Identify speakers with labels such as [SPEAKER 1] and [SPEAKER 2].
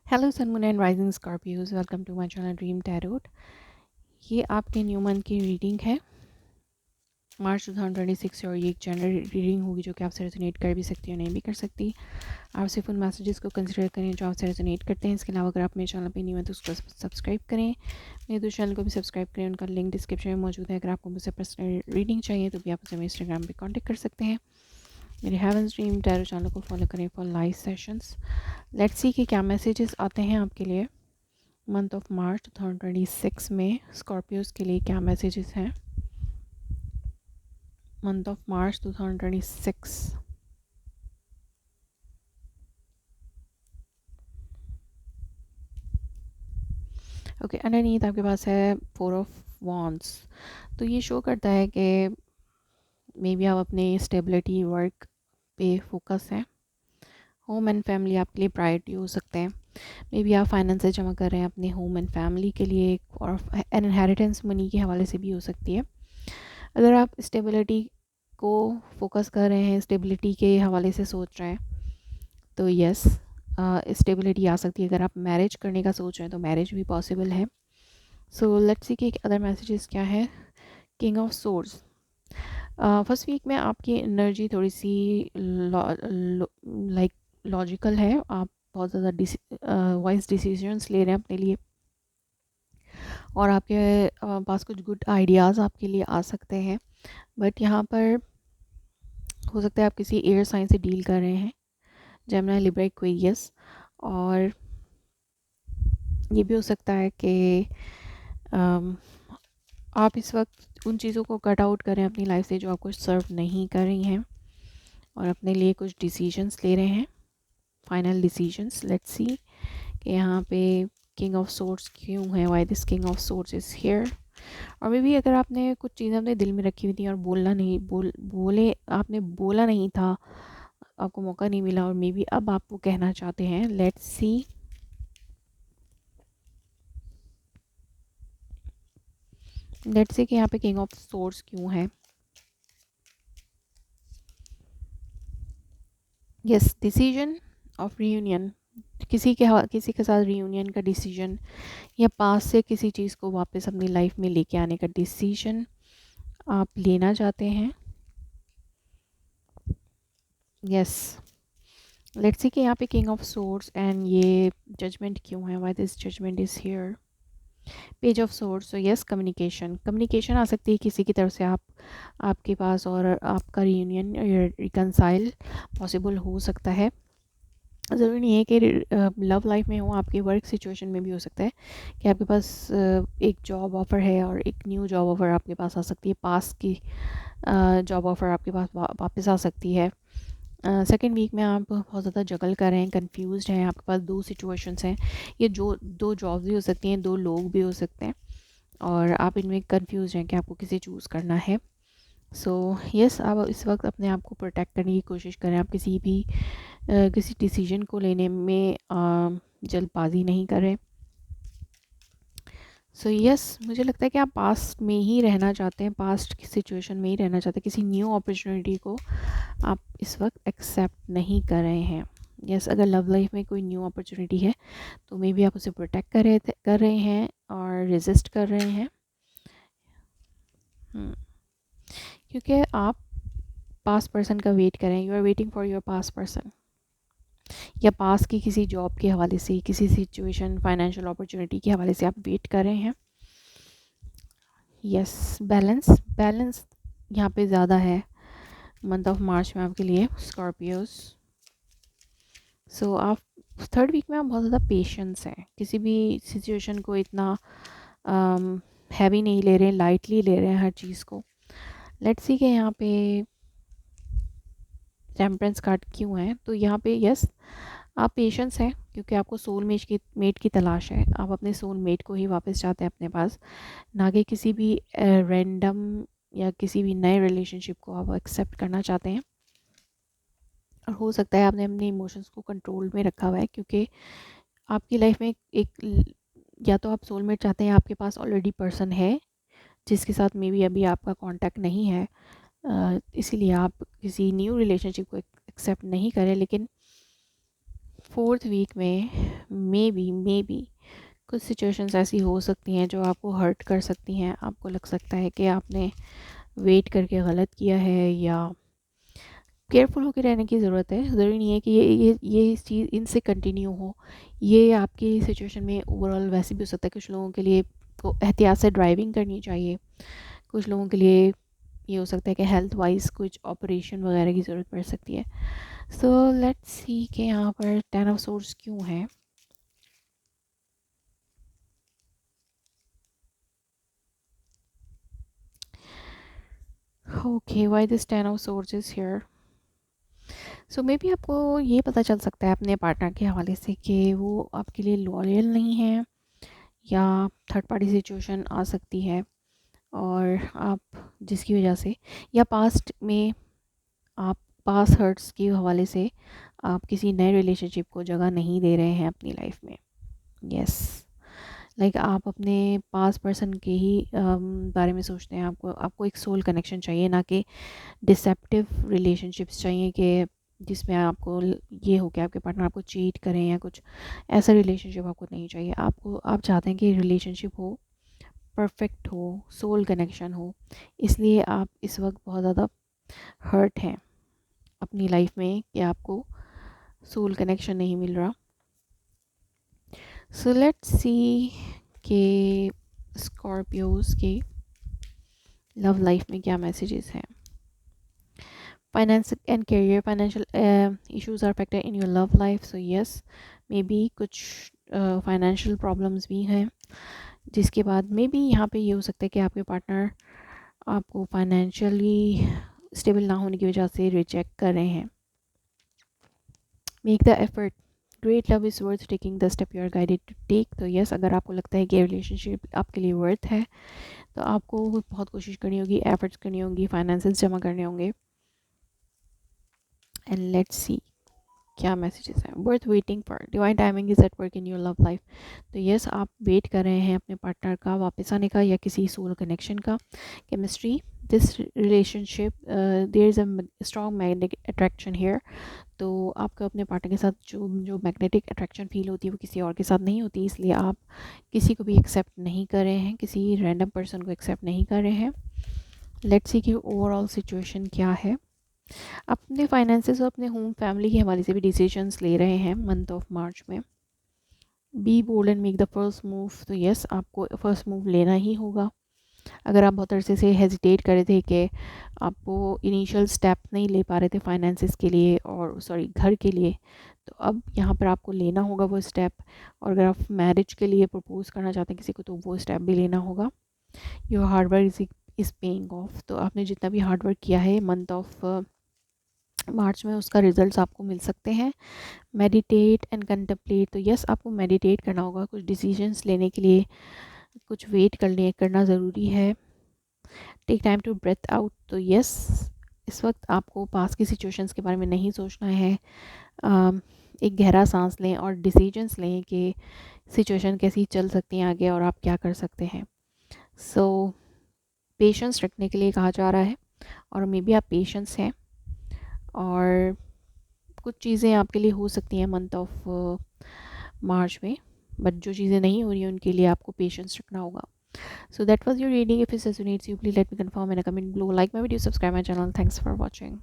[SPEAKER 1] Hello sun moon and rising scorpios, welcome to my channel dream tarot. ये आपके new month की reading है मार्च 2026 और ये एक जनरल रीडिंग होगी जो कि आपसे रेजोनेट कर भी सकती है और नहीं भी कर सकती। आप सिर्फ उन मैसेजेस को कंसिडर करें जो आपसे रेजोनेट करते हैं। इसके अलावा अगर आप मेरे चैनल पे न्यू है तो उसको सब्सक्राइब करें, मेरे दूसरे चैनल को भी सब्सक्राइब करें। उनका लिंक डिस्क्रिप्शन में मौजूद है। अगर आपको मुझसे पर्सनल रीडिंग चाहिए तो भी आप मुझे मेरे इंस्टाग्राम पर कॉन्टैक्ट कर सकते हैं। मेरे हेवंस ड्रीम टैरो चैनल को फॉलो करें for live sessions. Let's see कि क्या मैसेजेस आते हैं आपके लिए मंथ ऑफ मार्च 2026 में। स्कॉर्पियोज के लिए क्या मैसेजेस हैं month of March 2026। Okay, underneath आपके पास है 4 ऑफ वॉन्ड्स। तो ये शो करता है कि मे बी आप अपने स्टेबिलिटी वर्क पे फोकस हैं। होम एंड फैमिली आपके लिए प्रायोरिटी हो सकते हैं। मे बी आप फाइनेंसेस जमा कर रहे हैं अपने होम एंड फैमिली के लिए, और इनहेरिटेंस मनी के हवाले से भी हो सकती है। अगर आप स्टेबिलिटी को फोकस कर रहे हैं, स्टेबिलिटी के हवाले से सोच रहे हैं, तो यस स्टेबिलिटी आ सकती है। अगर आप मैरिज करने का सोच रहे हैं तो मैरिज भी पॉसिबल है। सो लेट्स सी कि अदर मैसेजेस क्या है। King of swords, first week में आपकी एनर्जी थोड़ी सी लाइक लॉजिकल है। आप बहुत ज़्यादा वाइज डिसीजंस ले रहे हैं अपने लिए, और आपके पास कुछ गुड आइडियाज़ आपके लिए आ सकते हैं। बट यहाँ पर हो सकता है आप किसी एयर साइन से डील कर रहे हैं, जेमिनी, लिब्रा, एक्वेरियस। और ये भी हो सकता है कि आप इस वक्त उन चीज़ों को कट आउट करें अपनी लाइफ से जो आपको सर्व नहीं कर रही हैं, और अपने लिए कुछ डिसीजंस ले रहे हैं, फाइनल डिसीजंस। लेट्स सी कि यहाँ पे किंग ऑफ सोर्ड्स क्यों है, why this king of swords is here. और मे बी अगर आपने कुछ चीज़ें अपने दिल में रखी हुई थी और आपने बोला नहीं था, आपको मौका नहीं मिला, और मे बी अब आप वो कहना चाहते हैं। Let's see. लेट्स सी कि यहाँ पे किंग ऑफ सोर्ड्स क्यों है। यस, डिसीजन ऑफ रियूनियन, किसी के साथ रियूनियन का डिसीजन, या पास से किसी चीज़ को वापस अपनी लाइफ में लेके आने का डिसीजन आप लेना चाहते हैं। यस, लेट्स सी कि यहाँ पे किंग ऑफ सोर्ड्स एंड ये जजमेंट क्यों है, why this judgement is here. Page of swords, so yes, communication आ सकती है किसी की तरफ से आपके पास, और आपका रियूनियन या रिकनसाइल पॉसिबल हो सकता है। ज़रूरी नहीं है कि लव लाइफ में हो, आपके वर्क सिचुएशन में भी हो सकता है कि आपके पास एक जॉब ऑफ़र है और एक न्यू जॉब ऑफ़र आपके पास आ सकती है। पास की जॉब ऑफ़र आपके पास वापस आ सकती है। सेकेंड वीक में आप बहुत ज़्यादा जगल कर रहे हैं, कंफ्यूज्ड हैं, आपके पास 2 सिचुएशंस हैं। ये जो 2 जॉब्स भी हो सकती हैं, 2 लोग भी हो सकते हैं, और आप इनमें कंफ्यूज हैं कि आपको किसे चूज़ करना है। सो यस, आप इस वक्त अपने आप को प्रोटेक्ट करने की कोशिश करें। आप किसी डिसीजन को लेने में जल्दबाजी नहीं करें। सो यस, मुझे लगता है कि आप पास्ट में ही रहना चाहते हैं, पास्ट की सिचुएशन में ही रहना चाहते हैं। किसी न्यू अपॉर्चुनिटी को आप इस वक्त एक्सेप्ट नहीं कर रहे हैं। यस, अगर लव लाइफ में कोई न्यू अपॉर्चुनिटी है तो मे बी आप उसे प्रोटेक्ट कर रहे हैं और रेजिस्ट कर रहे हैं। क्योंकि आप पास्ट पर्सन का वेट करें, you are waiting for your past person, या पास की किसी जॉब के हवाले से, किसी सिचुएशन, फाइनेंशियल अपॉर्चुनिटी के हवाले से आप वेट कर रहे हैं। यस, बैलेंस यहाँ पे ज़्यादा है मंथ ऑफ मार्च में आपके लिए स्कॉर्पियोज। सो आप थर्ड वीक में आप बहुत ज़्यादा पेशेंस हैं, किसी भी सिचुएशन को इतना हैवी नहीं ले रहे हैं, लाइटली ले रहे हैं हर चीज़ को। लेट्स सी कि यहाँ पे टेम्परेंस कार्ड क्यों है। तो यहाँ पे यस, आप पेशेंस हैं क्योंकि आपको सोल मेट की तलाश है। आप अपने सोल मेट को ही वापस चाहते हैं अपने पास, ना कि किसी भी रैंडम या किसी भी नए रिलेशनशिप को आप एक्सेप्ट करना चाहते हैं। और हो सकता है आपने अपने इमोशंस को कंट्रोल में रखा हुआ है, क्योंकि आपकी लाइफ में या तो आप सोलमेट चाहते हैं, आपके पास ऑलरेडी पर्सन है जिसके साथ मे बी अभी आपका कांटेक्ट नहीं है, इसीलिए आप किसी न्यू रिलेशनशिप को एक्सेप्ट नहीं करें। लेकिन 4th वीक में मे बी कुछ सिचुएशंस ऐसी हो सकती हैं जो आपको हर्ट कर सकती हैं। आपको लग सकता है कि आपने वेट करके गलत किया है, या केयरफुल होकर रहने की ज़रूरत है। ज़रूरी नहीं है कि ये चीज़ इनसे कंटिन्यू हो। ये आपकी सिचुएशन में ओवरऑल वैसे भी हो सकता है। कुछ लोगों के लिए को एहतियात से ड्राइविंग करनी चाहिए, कुछ लोगों के लिए ये हो सकता है कि हेल्थ वाइज कुछ ऑपरेशन वगैरह की ज़रूरत पड़ सकती है। सो लेट्स सी कि यहाँ पर 10 ऑफ सोर्स क्यों है। Okay, why this 10 of source is here. So may be आपको ये पता चल सकता है अपने पार्टनर के हवाले से कि वो आपके लिए लॉयल नहीं है, या थर्ड पार्टी सिचुएशन आ सकती है, और आप जिसकी वजह से, या पास्ट में आप पास्ट हर्ट्स के हवाले से आप किसी नए रिलेशनशिप को जगह नहीं दे रहे हैं अपनी लाइफ में। यस, लाइक आप अपने पास पर्सन के ही बारे में सोचते हैं। आपको आपको एक सोल कनेक्शन चाहिए, ना कि डिसेप्टिव रिलेशनशिप्स चाहिए कि जिसमें आपको ये हो कि आपके पार्टनर आपको चीट करें या कुछ ऐसा रिलेशनशिप आपको नहीं चाहिए। आपको आप चाहते हैं कि रिलेशनशिप हो, परफेक्ट हो, सोल कनेक्शन हो। इसलिए आप इस वक्त बहुत ज़्यादा हर्ट हैं अपनी लाइफ में कि आपको सोल कनेक्शन नहीं मिल रहा। सो लेट्स सी कि स्कॉर्पियोज के लव लाइफ में क्या मैसेजेस हैं। Finance and career, financial issues are factor in your love life. So yes, maybe कुछ फाइनेंशियल प्रॉब्लम्स भी हैं, जिसके बाद मे बी यहाँ पे ये हो सकता है कि आपके पार्टनर आपको फाइनेंशियली स्टेबल ना होने की वजह से रिजेक्ट कर रहे हैं। Make the effort, great love is worth taking the step you are guided to take. तो यस, अगर आपको लगता है कि रिलेशनशिप आपके लिए वर्थ है, तो आपको बहुत कोशिश करनी होगी, एफर्ट्स करनी होंगी, फाइनेंसेस जमा करने होंगे। एंड लेट्स सी क्या मैसेजेस हैं। Worth waiting for, divine timing is at work in your love life. तो यस, आप वेट कर रहे हैं अपने पार्टनर का वापस आने का, या किसी सोल कनेक्शन का, chemistry, this relationship, there is a strong magnetic attraction here. तो आपको अपने पार्टनर के साथ जो जो मैग्नेटिक अट्रैक्शन फील होती है वो किसी और के साथ नहीं होती। इसलिए आप किसी को भी एक्सेप्ट नहीं कर रहे हैं, किसी रैंडम पर्सन को एक्सेप्ट नहीं कर रहे हैं। लेट्स सी कि ओवरऑल सिचुएशन क्या है। अपने फाइनेंसेस और अपने होम फैमिली के हवाले से भी डिसीजंस ले रहे हैं मंथ ऑफ मार्च में। Be bold and make the first move. तो यस, आपको फर्स्ट मूव लेना ही होगा। अगर आप बहुत अरसे से हेजिटेट कर रहे थे कि आपको इनिशियल स्टेप नहीं ले पा रहे थे फाइनेंसेस के लिए, और सॉरी घर के लिए, तो अब यहाँ पर आपको लेना होगा वो स्टेप। और अगर आप मैरिज के लिए प्रपोज करना चाहते हैं किसी को, तो वो स्टेप भी लेना होगा। Your hard work is paying off. तो आपने जितना भी हार्डवर्क किया है मंथ ऑफ मार्च में, उसका रिजल्ट्स आपको मिल सकते हैं। Meditate and contemplate. तो यस, आपको मेडिटेट करना होगा, कुछ डिसीजंस लेने के लिए कुछ वेट करना ज़रूरी है। Take time to breathe out. तो यस, इस वक्त आपको पास की सिचुएशंस के बारे में नहीं सोचना है। एक गहरा सांस लें और डिसीजंस लें कि सिचुएशन कैसी चल सकती हैं आगे, और आप क्या कर सकते हैं। सो पेशेंस रखने के लिए कहा जा रहा है, और मे बी आप पेशेंस हैं, और कुछ चीज़ें आपके लिए हो सकती हैं मंथ ऑफ मार्च में, बट जो चीज़ें नहीं हो रही हैं उनके लिए आपको पेशेंस रखना होगा। So that was your reading. If it resonates you, please let me confirm in a comment below. Like my video, subscribe my channel. Thanks for watching.